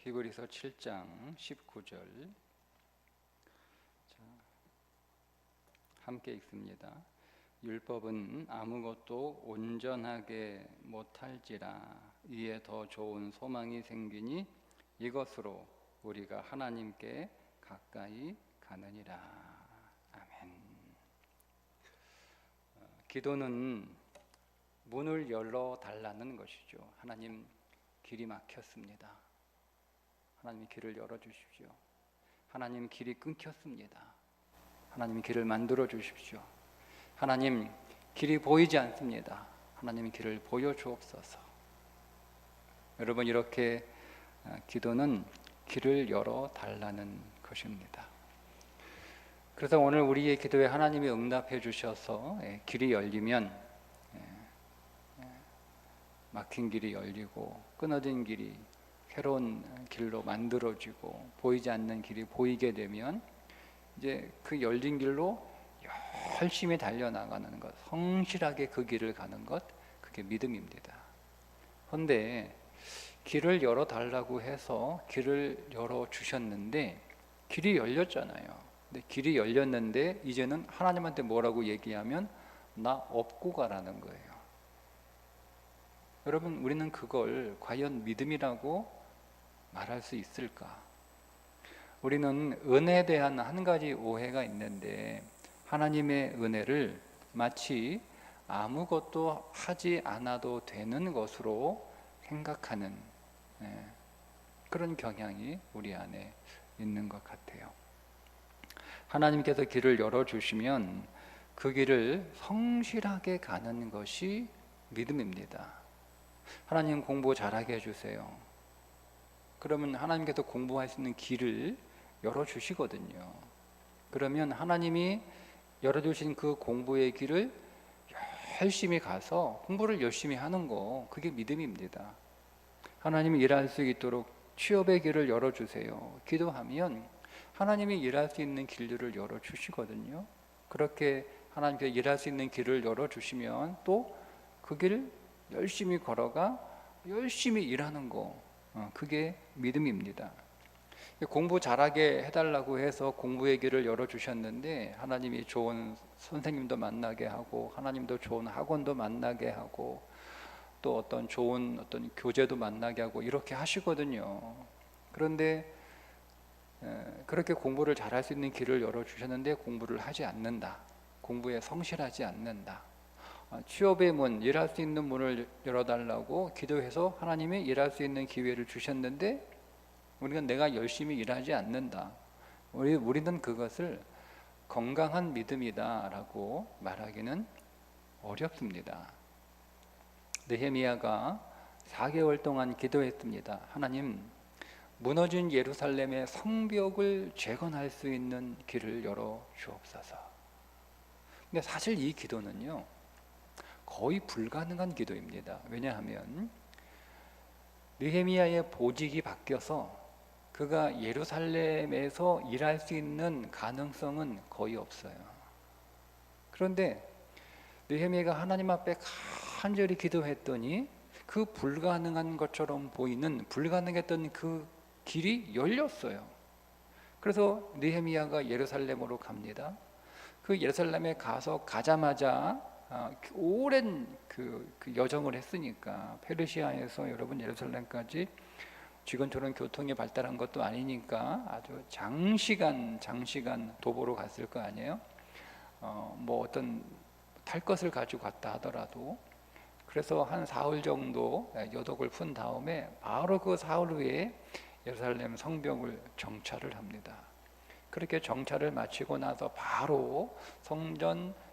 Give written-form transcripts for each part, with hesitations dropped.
히브리서 7장 19절 함께 읽습니다. 율법은 아무것도 온전하게 못할지라 이에 더 좋은 소망이 생기니 이것으로 우리가 하나님께 가까이 가느니라. 아멘. 기도는 문을 열어 달라는 것이죠. 하나님, 길이 막혔습니다. 하나님, 길을 열어주십시오. 하나님, 길이 끊겼습니다. 하나님, 길을 만들어 주십시오. 하나님, 길이 보이지 않습니다. 하나님, 길을 보여주옵소서. 여러분, 이렇게 기도는 길을 열어 달라는 것입니다. 그래서 오늘 우리의 기도에 하나님이 응답해 주셔서 길이 열리면 막힌 길이 열리고 끊어진 길이 새로운 길로 만들어지고 보이지 않는 길이 보이게 되면 이제 그 열린 길로 열심히 달려나가는 것, 성실하게 그 길을 가는 것, 그게 믿음입니다. 그런데 길을 열어달라고 해서 길을 열어주셨는데 길이 열렸잖아요. 근데 길이 열렸는데 이제는 하나님한테 뭐라고 얘기하면 나 업고 가라는 거예요. 여러분, 우리는 그걸 과연 믿음이라고 말할 수 있을까? 우리는 은혜에 대한 한 가지 오해가 있는데 하나님의 은혜를 마치 아무것도 하지 않아도 되는 것으로 생각하는 그런 경향이 우리 안에 있는 것 같아요. 하나님께서 길을 열어주시면 그 길을 성실하게 가는 것이 믿음입니다. 하나님, 공부 잘하게 해주세요. 그러면 하나님께서 공부할 수 있는 길을 열어주시거든요. 그러면 하나님이 열어주신 그 공부의 길을 열심히 가서 공부를 열심히 하는 거, 그게 믿음입니다. 하나님이 일할 수 있도록 취업의 길을 열어주세요. 기도하면 하나님이 일할 수 있는 길들을 열어주시거든요. 그렇게 하나님께서 일할 수 있는 길을 열어주시면 또 그 길을 열심히 걸어가 열심히 일하는 거, 그게 믿음입니다. 공부 잘하게 해달라고 해서 공부의 길을 열어주셨는데 하나님이 좋은 선생님도 만나게 하고 하나님도 좋은 학원도 만나게 하고 또 어떤 좋은 교재도 만나게 하고 이렇게 하시거든요. 그런데 그렇게 공부를 잘할 수 있는 길을 열어주셨는데 공부를 하지 않는다. 공부에 성실하지 않는다. 취업의 문, 일할 수 있는 문을 열어달라고 기도해서 하나님이 일할 수 있는 기회를 주셨는데 우리가 내가 열심히 일하지 않는다. 우리는 그것을 건강한 믿음이다라고 말하기는 어렵습니다. 느헤미야가 4개월 동안 기도했습니다. 하나님, 무너진 예루살렘의 성벽을 재건할 수 있는 길을 열어 주옵소서. 근데 사실 이 기도는요, 거의 불가능한 기도입니다. 왜냐하면 느헤미야의 보직이 바뀌어서 그가 예루살렘에서 일할 수 있는 가능성은 거의 없어요. 그런데 느헤미야가 하나님 앞에 간절히 기도했더니 그 불가능한 것처럼 보이는 불가능했던 그 길이 열렸어요. 그래서 느헤미야가 예루살렘으로 갑니다. 그 예루살렘에 가자마자 오랜 그 여정을 했으니까 페르시아에서 여러분 예루살렘까지 지금처럼 교통이 발달한 것도 아니니까 아주 장시간 도보로 갔을 거 아니에요. 뭐 어떤 탈 것을 가지고 갔다 하더라도 그래서 한 사흘 정도 여독을 푼 다음에 바로 그 사흘 후에 예루살렘 성벽을 정찰을 합니다. 그렇게 정찰을 마치고 나서 바로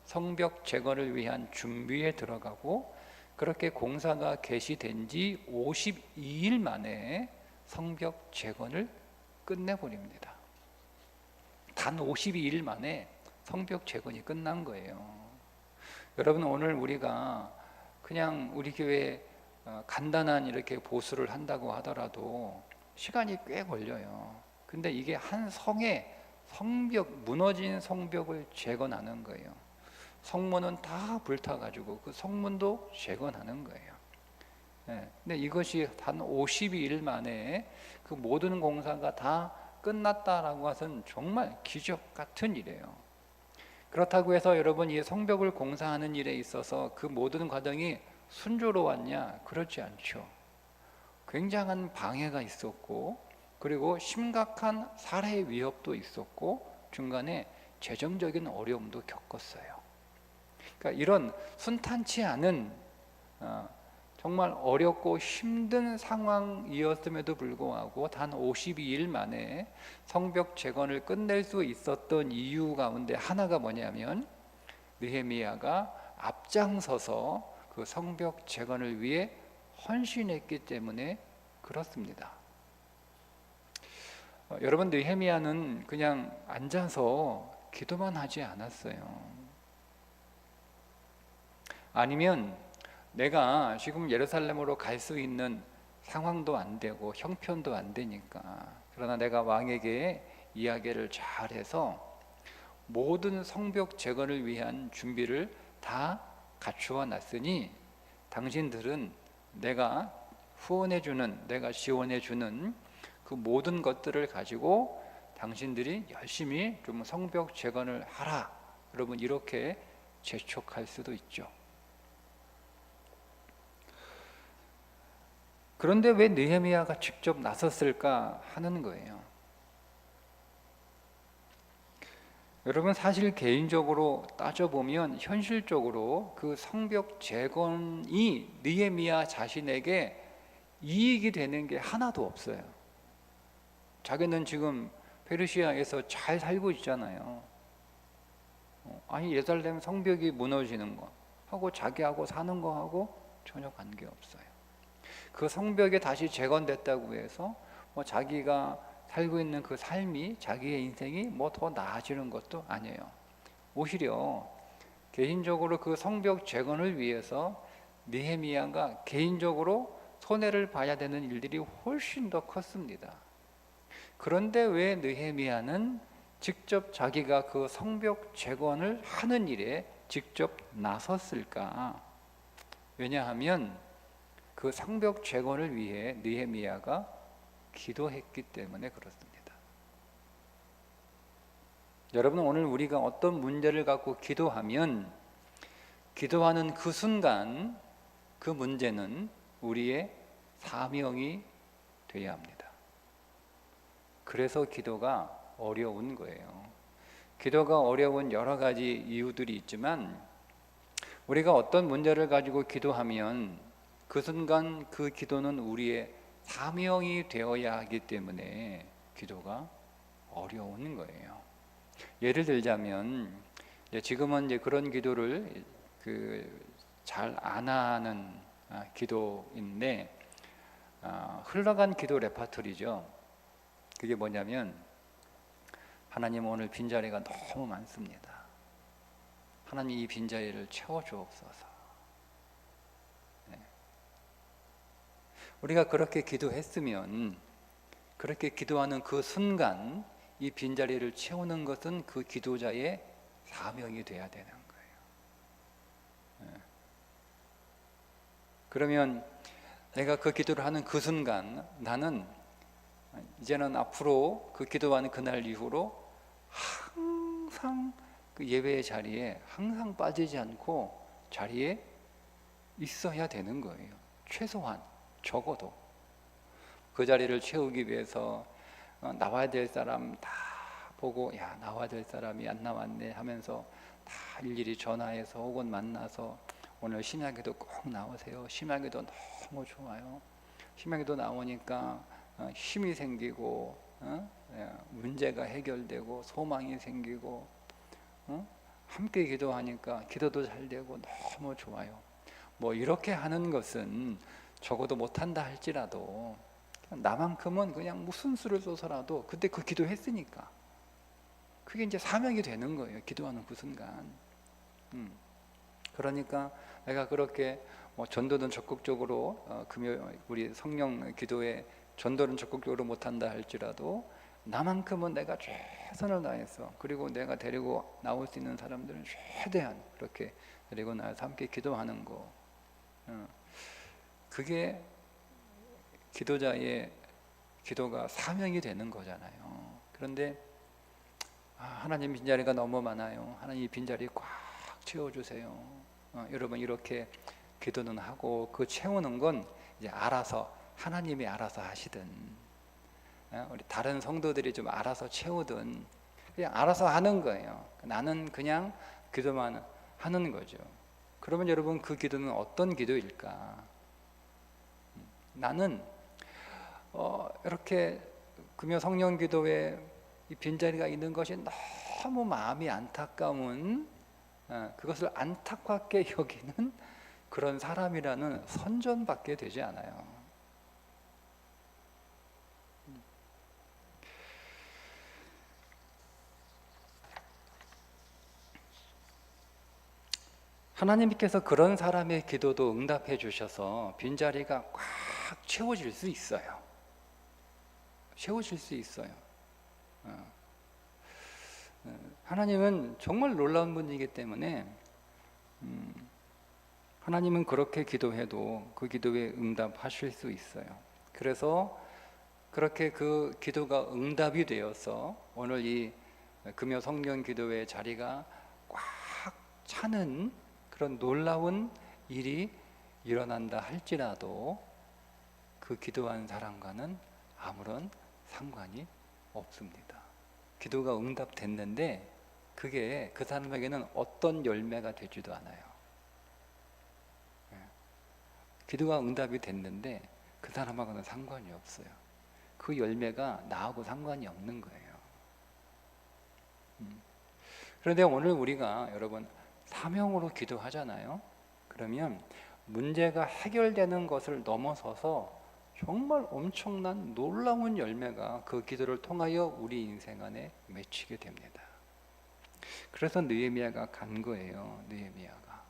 성벽 재건을 위한 준비에 들어가고 그렇게 공사가 개시된 지 52일 만에 성벽 재건을 끝내버립니다. 단 52일 만에 성벽 재건이 끝난 거예요. 여러분, 오늘 우리가 그냥 우리 교회 간단한 이렇게 보수를 한다고 하더라도 시간이 꽤 걸려요. 근데 이게 한 성의 무너진 성벽을 재건하는 거예요. 성문은 다 불타가지고 그 성문도 재건하는 거예요. 근데 이것이 단 52일 만에 그 모든 공사가 다 끝났다라고 것은 정말 기적 같은 일이에요. 그렇다고 해서 여러분 이 성벽을 공사하는 일에 있어서 그 모든 과정이 순조로웠냐? 그렇지 않죠. 굉장한 방해가 있었고, 그리고 심각한 살해 위협도 있었고, 중간에 재정적인 어려움도 겪었어요. 그러니까 이런 순탄치 않은 정말 어렵고 힘든 상황이었음에도 불구하고 단 52일 만에 성벽 재건을 끝낼 수 있었던 이유 가운데 하나가 뭐냐면 느헤미야가 앞장서서 그 성벽 재건을 위해 헌신했기 때문에 그렇습니다. 여러분, 느헤미야는 그냥 앉아서 기도만 하지 않았어요. 아니면 내가 지금 예루살렘으로 갈 수 있는 상황도 안 되고 형편도 안 되니까, 그러나 내가 왕에게 이야기를 잘해서 모든 성벽 재건을 위한 준비를 다 갖추어 놨으니 당신들은 내가 후원해주는, 내가 지원해주는 그 모든 것들을 가지고 당신들이 열심히 좀 성벽 재건을 하라. 여러분, 이렇게 재촉할 수도 있죠. 그런데 왜 느헤미야가 직접 나섰을까 하는 거예요. 여러분, 사실 개인적으로 따져보면 현실적으로 그 성벽 재건이 느헤미야 자신에게 이익이 되는 게 하나도 없어요. 자기는 지금 페르시아에서 잘 살고 있잖아요. 아니, 예루살렘 성벽이 무너지는 거 하고 자기하고 사는 거하고 전혀 관계없어요. 그 성벽이 다시 재건됐다고 해서 자기가 살고 있는 그 삶이, 자기의 인생이 더 나아지는 것도 아니에요. 오히려 개인적으로 그 성벽 재건을 위해서 느헤미야가 개인적으로 손해를 봐야 되는 일들이 훨씬 더 컸습니다. 그런데 왜 느헤미야는 직접 자기가 그 성벽 재건을 하는 일에 직접 나섰을까? 왜냐하면 그 성벽 재건을 위해 느헤미야가 기도했기 때문에 그렇습니다. 여러분, 오늘 우리가 어떤 문제를 갖고 기도하면 기도하는 그 순간 그 문제는 우리의 사명이 되어야 합니다. 그래서 기도가 어려운 거예요. 기도가 어려운 여러 가지 이유들이 있지만 우리가 어떤 문제를 가지고 기도하면 그 순간 그 기도는 우리의 사명이 되어야 하기 때문에 기도가 어려운 거예요. 예를 들자면 지금은 그런 기도를 잘 안 하는 기도인데 흘러간 기도 레파토리죠. 그게 뭐냐면 하나님, 오늘 빈자리가 너무 많습니다. 하나님, 이 빈자리를 채워주옵소서. 우리가 그렇게 기도했으면 그렇게 기도하는 그 순간 이 빈자리를 채우는 것은 그 기도자의 사명이 돼야 되는 거예요. 그러면 내가 그 기도를 하는 그 순간 나는 이제는 앞으로 그 기도하는 그날 이후로 항상 그 예배의 자리에 항상 빠지지 않고 자리에 있어야 되는 거예요. 최소한 적어도 그 자리를 채우기 위해서 나와야 될 사람 다 보고, 야, 나와야 될 사람이 안 나왔네 하면서 다 일일이 전화해서 혹은 만나서 오늘 심야기도 꼭 나오세요. 심야기도 너무 좋아요. 심야기도 나오니까 힘이 생기고 문제가 해결되고 소망이 생기고 함께 기도하니까 기도도 잘 되고 너무 좋아요. 이렇게 하는 것은 적어도 못한다 할지라도 나만큼은 그냥 무슨 수를 써서라도 그때 그 기도했으니까 그게 이제 사명이 되는 거예요. 기도하는 그 순간. 그러니까 내가 그렇게 전도는 적극적으로 우리 성령 기도에 전도는 적극적으로 못한다 할지라도 나만큼은 내가 최선을 다해서, 그리고 내가 데리고 나올 수 있는 사람들은 최대한 그렇게 데리고 나와서 함께 기도하는 거. 그게 기도자의 기도가 사명이 되는 거잖아요. 그런데 하나님 빈자리가 너무 많아요. 하나님 빈자리 꽉 채워주세요. 여러분 이렇게 기도는 하고 그 채우는 건 이제 알아서 하나님이 알아서 하시든 우리 다른 성도들이 좀 알아서 채우든 그냥 알아서 하는 거예요. 나는 그냥 기도만 하는 거죠. 그러면 여러분 그 기도는 어떤 기도일까? 나는 이렇게 금요 성령 기도에 이 빈자리가 있는 것이 너무 마음이 안타까운 그것을 안타깝게 여기는 그런 사람이라는 선전받게 되지 않아요. 하나님께서 그런 사람의 기도도 응답해 주셔서 빈자리가 꽉 채워질 수 있어요. 채워질 수 있어요. 하나님은 정말 놀라운 분이기 때문에 하나님은 그렇게 기도해도 그 기도에 응답하실 수 있어요. 그래서 그렇게 그 기도가 응답이 되어서 오늘 이 금요 성령 기도의 자리가 꽉 차는 그런 놀라운 일이 일어난다 할지라도 그 기도한 사람과는 아무런 상관이 없습니다. 기도가 응답됐는데 그게 그 사람에게는 어떤 열매가 되지도 않아요. 기도가 응답이 됐는데 그 사람하고는 상관이 없어요. 그 열매가 나하고 상관이 없는 거예요. 그런데 오늘 우리가 여러분 사명으로 기도하잖아요. 그러면 문제가 해결되는 것을 넘어서서 정말 엄청난 놀라운 열매가 그 기도를 통하여 우리 인생 안에 맺히게 됩니다. 그래서 느헤미야가 간 거예요. 느헤미야가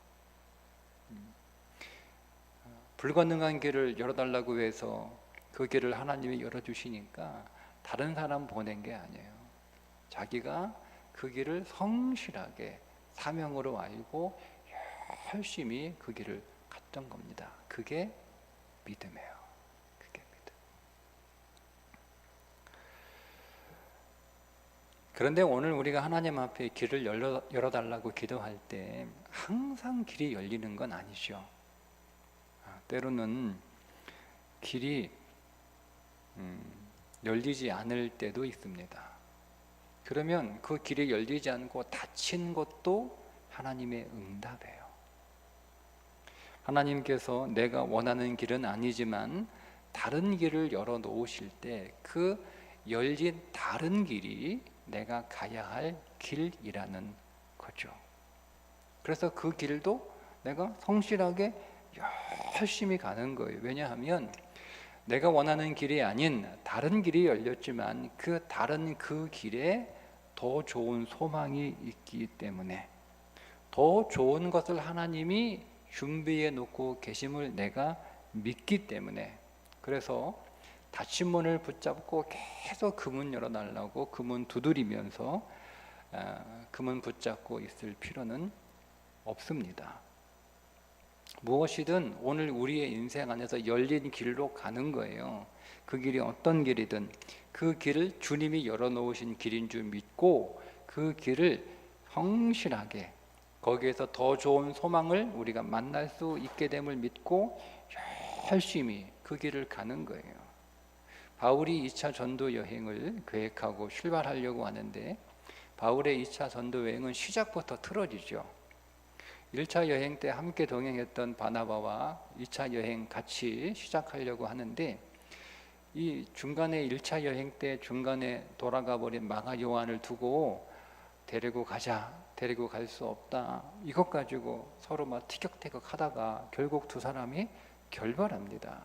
불가능한 길을 열어달라고 해서 그 길을 하나님이 열어주시니까 다른 사람 보낸 게 아니에요. 자기가 그 길을 성실하게 사명으로 알고 열심히 그 길을 갔던 겁니다. 그게 믿음이에요. 그게 믿음. 그런데 오늘 우리가 하나님 앞에 길을 열어달라고 기도할 때 항상 길이 열리는 건 아니죠. 때로는 길이 열리지 않을 때도 있습니다. 그러면 그 길이 열리지 않고 닫힌 것도 하나님의 응답이에요. 하나님께서 내가 원하는 길은 아니지만 다른 길을 열어 놓으실 때 그 열린 다른 길이 내가 가야 할 길이라는 거죠. 그래서 그 길도 내가 성실하게 열심히 가는 거예요. 왜냐하면 내가 원하는 길이 아닌 다른 길이 열렸지만 그 다른 그 길에 더 좋은 소망이 있기 때문에 더 좋은 것을 하나님이 준비해 놓고 계심을 내가 믿기 때문에 그래서 닫힌 문을 붙잡고 계속 그 문 열어달라고 그 문 두드리면서 그 문 붙잡고 있을 필요는 없습니다. 무엇이든 오늘 우리의 인생 안에서 열린 길로 가는 거예요. 그 길이 어떤 길이든 그 길을 주님이 열어놓으신 길인 줄 믿고 그 길을 성실하게 거기에서 더 좋은 소망을 우리가 만날 수 있게 됨을 믿고 열심히 그 길을 가는 거예요. 바울이 2차 전도 여행을 계획하고 출발하려고 하는데 바울의 2차 전도 여행은 시작부터 틀어지죠. 1차 여행 때 함께 동행했던 바나바와 2차 여행 같이 시작하려고 하는데 이 중간에 1차 여행 때 중간에 돌아가 버린 마가 요한을 두고 데리고 가자, 데리고 갈 수 없다, 이것 가지고 서로 막 티격태격 하다가 결국 두 사람이 결별합니다.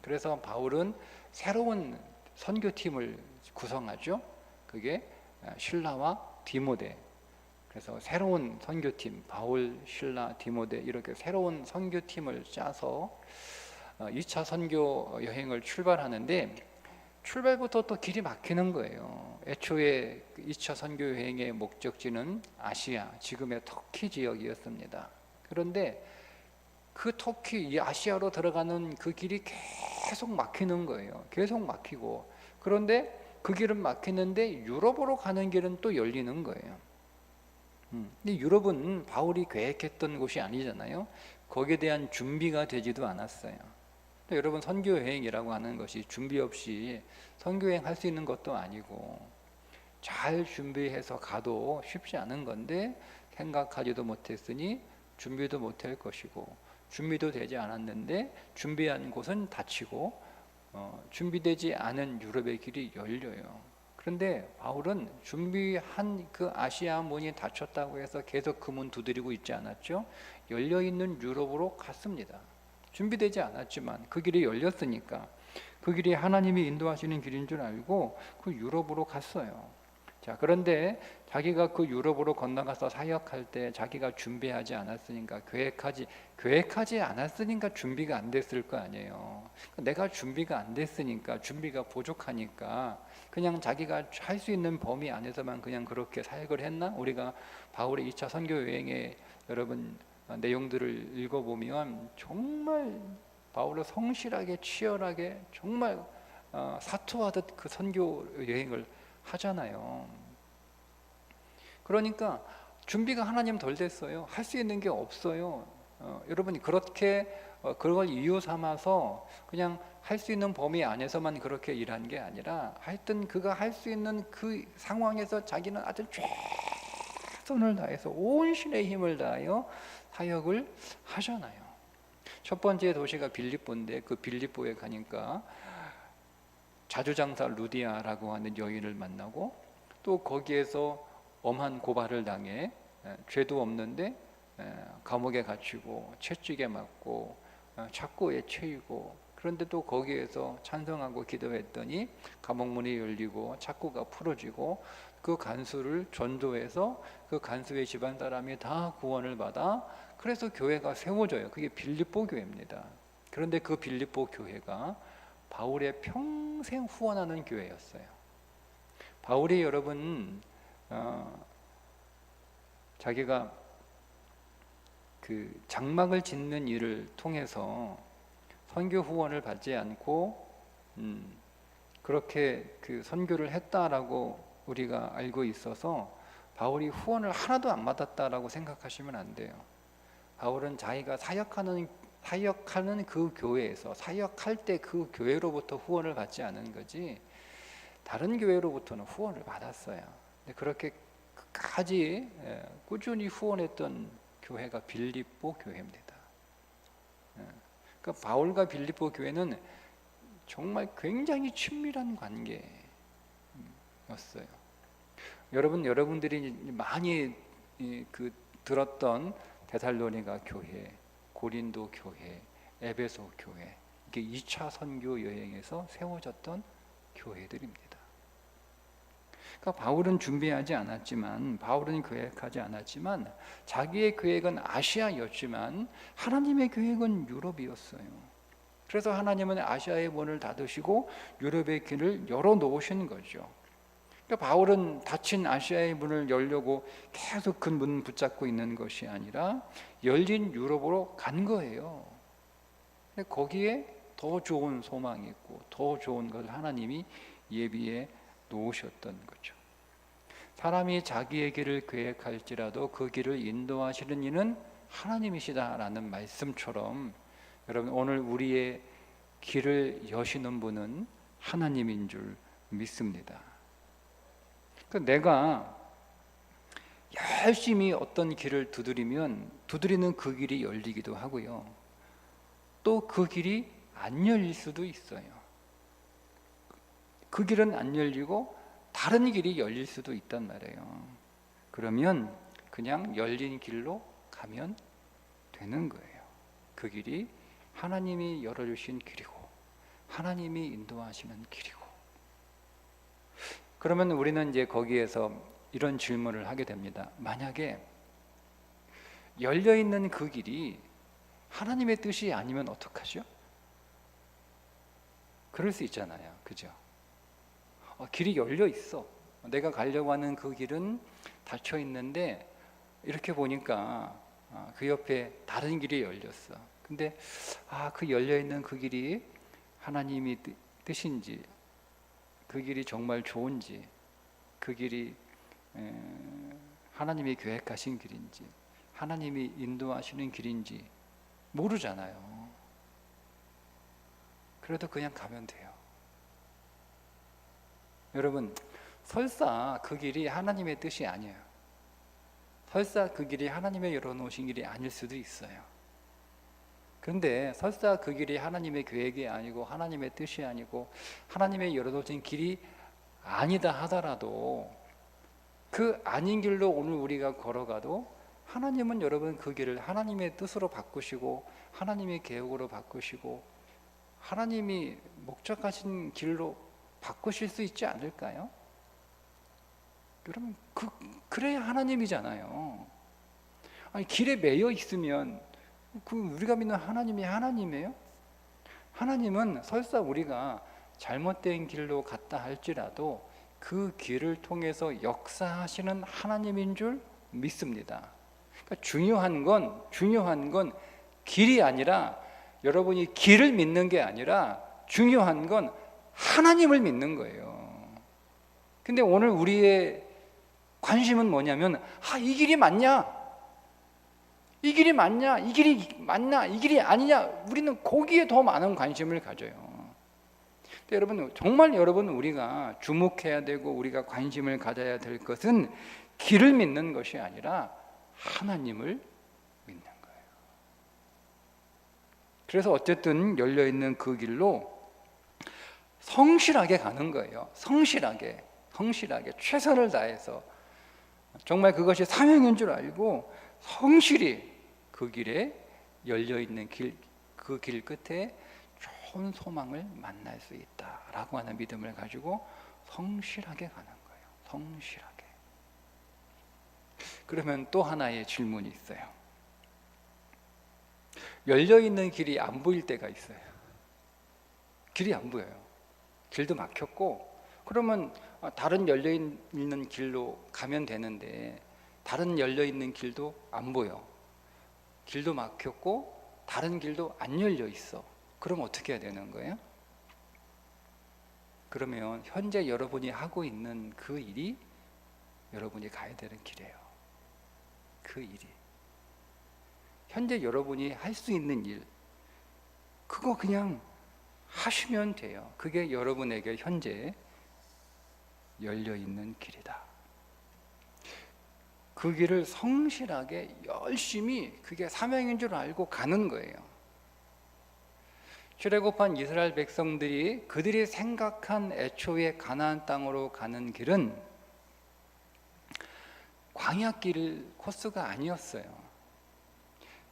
그래서 바울은 새로운 선교팀을 구성하죠. 그게 실라와 디모데. 그래서 새로운 선교팀, 바울, 실라, 디모데 이렇게 새로운 선교팀을 짜서 2차 선교 여행을 출발하는데 출발부터 또 길이 막히는 거예요. 애초에 2차 선교 여행의 목적지는 아시아, 지금의 터키 지역이었습니다. 그런데 그 터키, 이 아시아로 들어가는 그 길이 계속 막히는 거예요. 계속 막히고. 그런데 그 길은 막히는데 유럽으로 가는 길은 또 열리는 거예요. 근데 유럽은 바울이 계획했던 곳이 아니잖아요. 거기에 대한 준비가 되지도 않았어요. 또 여러분, 선교 여행이라고 하는 것이 준비 없이 선교 여행 할 수 있는 것도 아니고, 잘 준비해서 가도 쉽지 않은 건데 생각하지도 못했으니 준비도 못할 것이고, 준비도 되지 않았는데 준비한 곳은 닫히고, 준비되지 않은 유럽의 길이 열려요. 그런데 바울은 준비한 그 아시아 문이 닫혔다고 해서 계속 그 문 두드리고 있지 않았죠. 열려있는 유럽으로 갔습니다. 준비되지 않았지만 그 길이 열렸으니까, 그 길이 하나님이 인도하시는 길인 줄 알고 그 유럽으로 갔어요. 자, 그런데 자기가 그 유럽으로 건너가서 사역할 때 자기가 준비하지 않았으니까, 계획하지 않았으니까 준비가 안 됐을 거 아니에요. 내가 준비가 안 됐으니까, 준비가 부족하니까 그냥 자기가 할 수 있는 범위 안에서만 그냥 그렇게 사역을 했나? 우리가 바울의 2차 선교 여행의 여러분 내용들을 읽어보면 정말 바울은 성실하게, 치열하게, 정말 사투하듯 그 선교 여행을 하잖아요. 그러니까 준비가 하나님 덜 됐어요. 할 수 있는 게 없어요. 여러분이 그렇게 그걸 이유 삼아서 그냥 할 수 있는 범위 안에서만 그렇게 일한 게 아니라, 하여튼 그가 할 수 있는 그 상황에서 자기는 아주 최선을 다해서 온 신의 힘을 다하여 사역을 하잖아요. 첫 번째 도시가 빌립보인데, 그 빌립보에 가니까 자주장사 루디아라고 하는 여인을 만나고, 또 거기에서 엄한 고발을 당해 죄도 없는데 감옥에 갇히고 채찍에 맞고 착고에 채이고, 그런데 또 거기에서 찬성하고 기도했더니 감옥문이 열리고 착고가 풀어지고, 그 간수를 전도해서 그 간수의 집안 사람이 다 구원을 받아, 그래서 교회가 세워져요. 그게 빌립보 교회입니다. 그런데 그 빌립보 교회가 바울의 평생 후원하는 교회였어요. 바울이 여러분 자기가 그 장막을 짓는 일을 통해서 선교 후원을 받지 않고 그렇게 그 선교를 했다라고 우리가 알고 있어서 바울이 후원을 하나도 안 받았다라고 생각하시면 안 돼요. 바울은 자기가 사역하는 그 교회에서, 사역할 때 그 교회로부터 후원을 받지 않은 거지, 다른 교회로부터는 후원을 받았어요. 근데 그렇게 끝까지 꾸준히 후원했던 교회가 빌립보 교회입니다. 그러니까 바울과 빌립보 교회는 정말 굉장히 친밀한 관계였어요. 여러분들이 많이 들었던 데살로니가 교회, 고린도 교회, 에베소 교회, 이게 2차 선교 여행에서 세워졌던 교회들입니다. 그러니까 바울은 준비하지 않았지만, 바울은 계획하지 않았지만, 자기의 계획은 아시아였지만 하나님의 계획은 유럽이었어요. 그래서 하나님은 아시아의 문을 닫으시고 유럽의 길을 열어놓으신 거죠. 그러니까 바울은 닫힌 아시아의 문을 열려고 계속 그 문 붙잡고 있는 것이 아니라 열린 유럽으로 간 거예요. 근데 거기에 더 좋은 소망이 있고 더 좋은 걸 하나님이 예비해 놓으셨던 거죠. 사람이 자기의 길을 계획할지라도 그 길을 인도하시는 이는 하나님이시다라는 말씀처럼, 여러분, 오늘 우리의 길을 여시는 분은 하나님인 줄 믿습니다. 내가 열심히 어떤 길을 두드리는 그 길이 열리기도 하고요, 또 그 길이 안 열릴 수도 있어요. 그 길은 안 열리고 다른 길이 열릴 수도 있단 말이에요. 그러면 그냥 열린 길로 가면 되는 거예요. 그 길이 하나님이 열어주신 길이고 하나님이 인도하시는 길이고. 그러면 우리는 이제 거기에서 이런 질문을 하게 됩니다. 만약에 열려있는 그 길이 하나님의 뜻이 아니면 어떡하죠? 그럴 수 있잖아요. 그죠? 길이 열려 있어. 내가 가려고 하는 그 길은 닫혀 있는데 이렇게 보니까 그 옆에 다른 길이 열렸어. 근데 그 열려 있는 그 길이 하나님이 뜻인지, 그 길이 정말 좋은지, 그 길이 하나님이 계획하신 길인지, 하나님이 인도하시는 길인지 모르잖아요. 그래도 그냥 가면 돼요. 여러분, 설사 그 길이 하나님의 뜻이 아니에요. 설사 그 길이 하나님의 열어놓으신 길이 아닐 수도 있어요. 그런데 설사 그 길이 하나님의 계획이 아니고 하나님의 뜻이 아니고 하나님의 열어놓으신 길이 아니다 하더라도, 그 아닌 길로 오늘 우리가 걸어가도 하나님은 여러분 그 길을 하나님의 뜻으로 바꾸시고 하나님의 계획으로 바꾸시고 하나님이 목적하신 길로 바꾸실 수 있지 않을까요? 여러분, 그래야 하나님이잖아요. 아니, 길에 매여 있으면 우리가 믿는 하나님이 하나님이에요? 하나님은 설사 우리가 잘못된 길로 갔다 할지라도 그 길을 통해서 역사하시는 하나님인 줄 믿습니다. 그러니까 중요한 건 길이 아니라, 여러분이 길을 믿는 게 아니라 중요한 건 하나님을 믿는 거예요. 근데 오늘 우리의 관심은 뭐냐면, 이 길이 맞냐? 이 길이 맞냐? 이 길이 맞나? 이 길이 아니냐? 우리는 거기에 더 많은 관심을 가져요. 근데 여러분, 정말 여러분 우리가 주목해야 되고 우리가 관심을 가져야 될 것은 길을 믿는 것이 아니라 하나님을 믿는 거예요. 그래서 어쨌든 열려있는 그 길로 성실하게 가는 거예요. 성실하게 최선을 다해서, 정말 그것이 사명인 줄 알고 성실히 그 길에 열려있는 그 길 끝에 좋은 소망을 만날 수 있다라고 하는 믿음을 가지고 성실하게 가는 거예요. 성실하게. 그러면 또 하나의 질문이 있어요. 열려있는 길이 안 보일 때가 있어요. 길이 안 보여요. 길도 막혔고, 그러면 다른 열려있는 길로 가면 되는데 다른 열려있는 길도 안 보여. 길도 막혔고 다른 길도 안 열려 있어. 그럼 어떻게 해야 되는 거예요? 그러면 현재 여러분이 하고 있는 그 일이 여러분이 가야 되는 길이에요. 그 일이 현재 여러분이 할 수 있는 일, 그거 그냥 하시면 돼요. 그게 여러분에게 현재 열려있는 길이다. 그 길을 성실하게 열심히, 그게 사명인 줄 알고 가는 거예요. 출애굽한 이스라엘 백성들이 그들이 생각한 애초에 가나안 땅으로 가는 길은 광야길 코스가 아니었어요.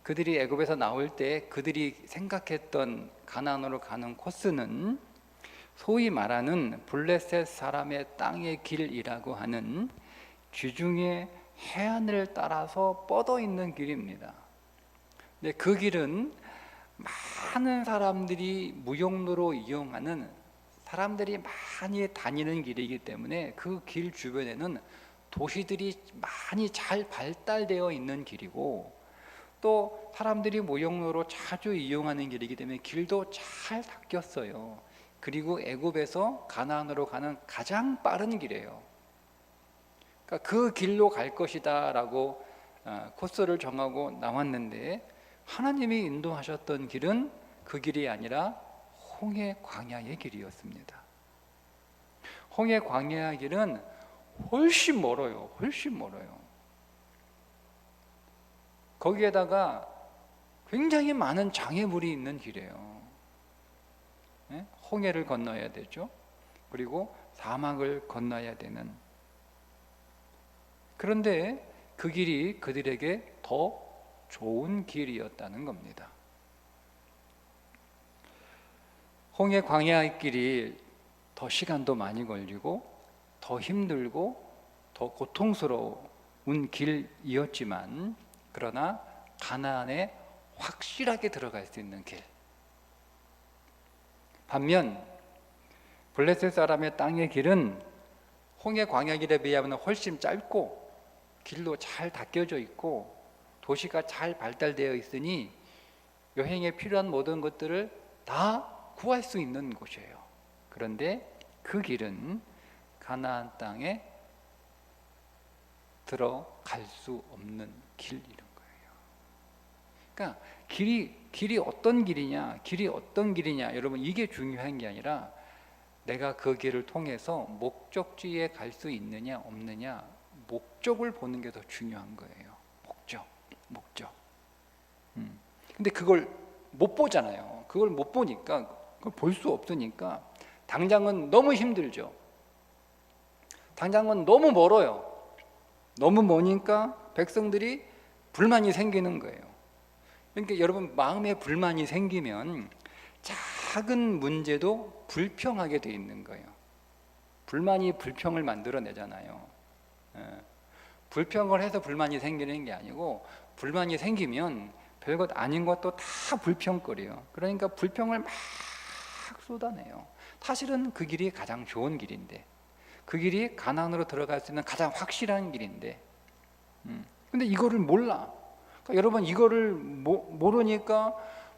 그들이 애굽에서 나올 때 그들이 생각했던 가나안으로 가는 코스는 소위 말하는 블레셋 사람의 땅의 길이라고 하는 지중해 해안을 따라서 뻗어 있는 길입니다. 근데 그 길은 많은 사람들이 무용로로 이용하는, 사람들이 많이 다니는 길이기 때문에 그 길 주변에는 도시들이 많이 잘 발달되어 있는 길이고, 또 사람들이 무용로로 자주 이용하는 길이기 때문에 길도 잘 닦였어요. 그리고 애굽에서 가나안으로 가는 가장 빠른 길이에요. 그러니까 그 길로 갈 것이다 라고 코스를 정하고 나왔는데, 하나님이 인도하셨던 길은 그 길이 아니라 홍해 광야의 길이었습니다. 홍해 광야의 길은 훨씬 멀어요. 훨씬 멀어요. 거기에다가 굉장히 많은 장애물이 있는 길이에요. 홍해를 건너야 되죠. 그리고 사막을 건너야 되는. 그런데 그 길이 그들에게 더 좋은 길이었다는 겁니다. 홍해 광야의 길이 더 시간도 많이 걸리고 더 힘들고 더 고통스러운 길이었지만, 그러나 가나안에 확실하게 들어갈 수 있는 길. 반면 블레셋 사람의 땅의 길은 홍해 광야 길에 비하면 훨씬 짧고 길도 잘 닦여져 있고 도시가 잘 발달되어 있으니 여행에 필요한 모든 것들을 다 구할 수 있는 곳이에요. 그런데 그 길은 가나안 땅에 들어갈 수 없는 길이란 거예요. 그러니까 길이 어떤 길이냐, 길이 어떤 길이냐, 여러분 이게 중요한 게 아니라 내가 그 길을 통해서 목적지에 갈 수 있느냐 없느냐, 목적을 보는 게 더 중요한 거예요. 목적. 근데 그걸 못 보잖아요. 그걸 못 보니까, 그걸 볼 수 없으니까 당장은 너무 힘들죠. 당장은 너무 멀어요. 너무 머니까 백성들이 불만이 생기는 거예요. 그러니까 여러분, 마음에 불만이 생기면 작은 문제도 불평하게 돼 있는 거예요. 불만이 불평을 만들어내잖아요. 불평을 해서 불만이 생기는 게 아니고, 불만이 생기면 별것 아닌 것도 다 불평거려요. 그러니까 불평을 막 쏟아내요. 사실은 그 길이 가장 좋은 길인데, 그 길이 가나안으로 들어갈 수 있는 가장 확실한 길인데, 근데 이거를 몰라. 그러니까 여러분, 이거를 모르니까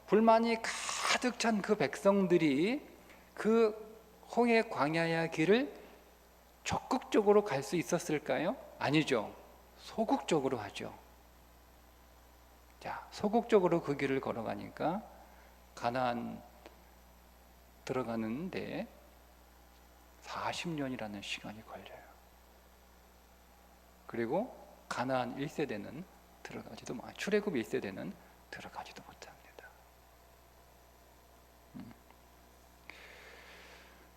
불만이 가득 찬 그 백성들이 그 홍해 광야의 길을 적극적으로 갈 수 있었을까요? 아니죠. 소극적으로 하죠. 자, 소극적으로 그 길을 걸어가니까 가나안 들어가는데 40년이라는 시간이 걸려요. 그리고 가나안 1세대는 들어가지도 못, 출애굽 1세대는 들어가지도 못합니다.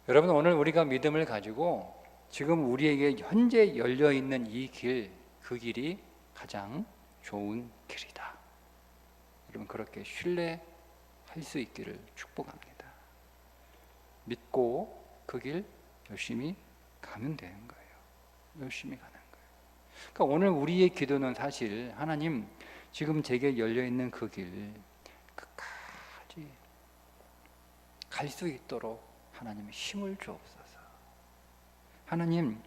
여러분, 오늘 우리가 믿음을 가지고 지금 우리에게 현재 열려 있는 이 길, 그 길이 가장 좋은 길이다. 여러분, 그렇게 신뢰할 수 있기를 축복합니다. 믿고 그 길 열심히 가면 되는 거예요. 열심히 가는 거예요. 그러니까 오늘 우리의 기도는 사실, 하나님, 지금 제게 열려 있는 그 길 끝까지 갈 수 있도록 하나님 힘을 주옵소서. 하나님,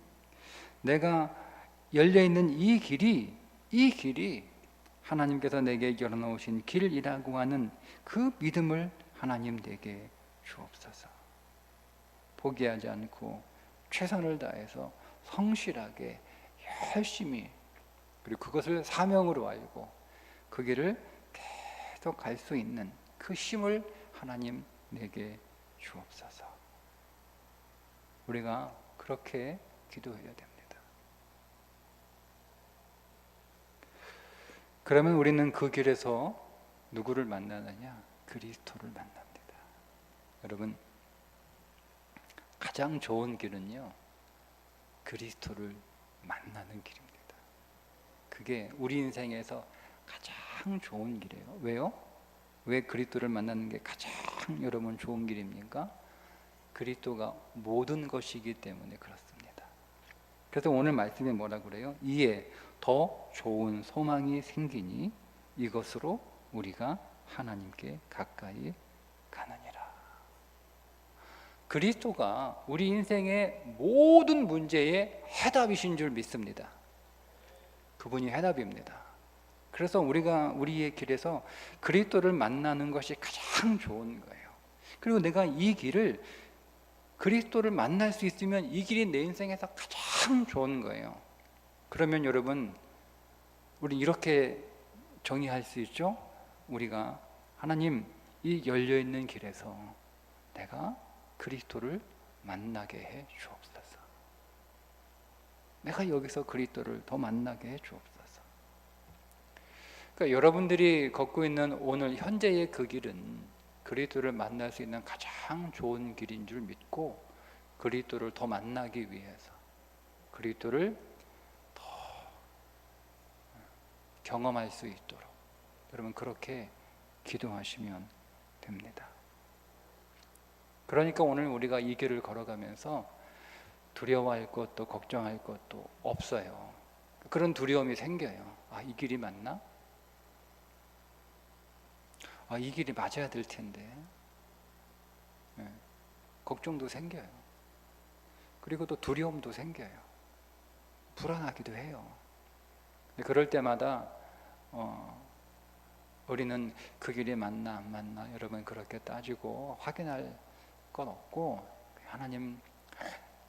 내가 열려 있는 이 길이 하나님께서 내게 열어놓으신 길이라고 하는 그 믿음을 하나님 내게 주옵소서. 포기하지 않고 최선을 다해서 성실하게 열심히, 그리고 그것을 사명으로 알고 그 길을 계속 갈 수 있는 그 힘을 하나님 내게 주옵소서. 우리가 그렇게 기도해야 됩니다. 그러면 우리는 그 길에서 누구를 만나느냐? 그리스도를 만납니다. 여러분, 가장 좋은 길은요, 그리스도를 만나는 길입니다. 그게 우리 인생에서 가장 좋은 길이에요. 왜요? 왜 그리스도를 만나는 게 가장 여러분 좋은 길입니까? 그리스도가 모든 것이기 때문에 그렇습니다. 그래서 오늘 말씀이 뭐라 그래요? 이에 더 좋은 소망이 생기니 이것으로 우리가 하나님께 가까이 가느니라. 그리스도가 우리 인생의 모든 문제의 해답이신 줄 믿습니다. 그분이 해답입니다. 그래서 우리가 우리의 길에서 그리스도를 만나는 것이 가장 좋은 거예요. 그리고 내가 이 길을, 그리스도를 만날 수 있으면 이 길이 내 인생에서 가장 좋은 거예요. 그러면 여러분, 우리 이렇게 정의할 수 있죠? 우리가 하나님, 이 열려있는 길에서 내가 그리스도를 만나게 해 주옵소서. 내가 여기서 그리스도를 더 만나게 해 주옵소서. 그러니까 여러분들이 걷고 있는 오늘 현재의 그 길은 그리스도를 만날 수 있는 가장 좋은 길인 줄 믿고, 그리스도를 더 만나기 위해서 그리스도를 더 경험할 수 있도록 여러분 그렇게 기도하시면 됩니다. 그러니까 오늘 우리가 이 길을 걸어가면서 두려워할 것도 걱정할 것도 없어요. 그런 두려움이 생겨요. 아, 이 길이 맞나? 아, 이 길이 맞아야 될 텐데. 네. 걱정도 생겨요. 그리고 또 두려움도 생겨요. 불안하기도 해요. 그럴 때마다 우리는 그 길이 맞나 안 맞나 여러분 그렇게 따지고 확인할 건 없고, 하나님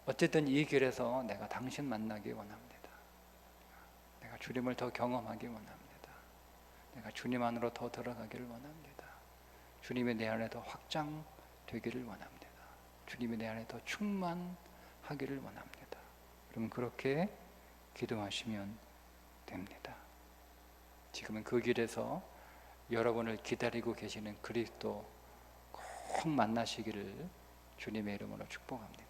어쨌든 이 길에서 내가 당신 만나기 원합니다. 내가 주님을 더 경험하기 원합니다. 내가 주님 안으로 더 들어가기를 원합니다. 주님이 내 안에 더 확장되기를 원합니다. 주님이 내 안에 더 충만하기를 원합니다. 그럼 그렇게 기도하시면 됩니다. 지금은 그 길에서 여러분을 기다리고 계시는 그리스도 꼭 만나시기를 주님의 이름으로 축복합니다.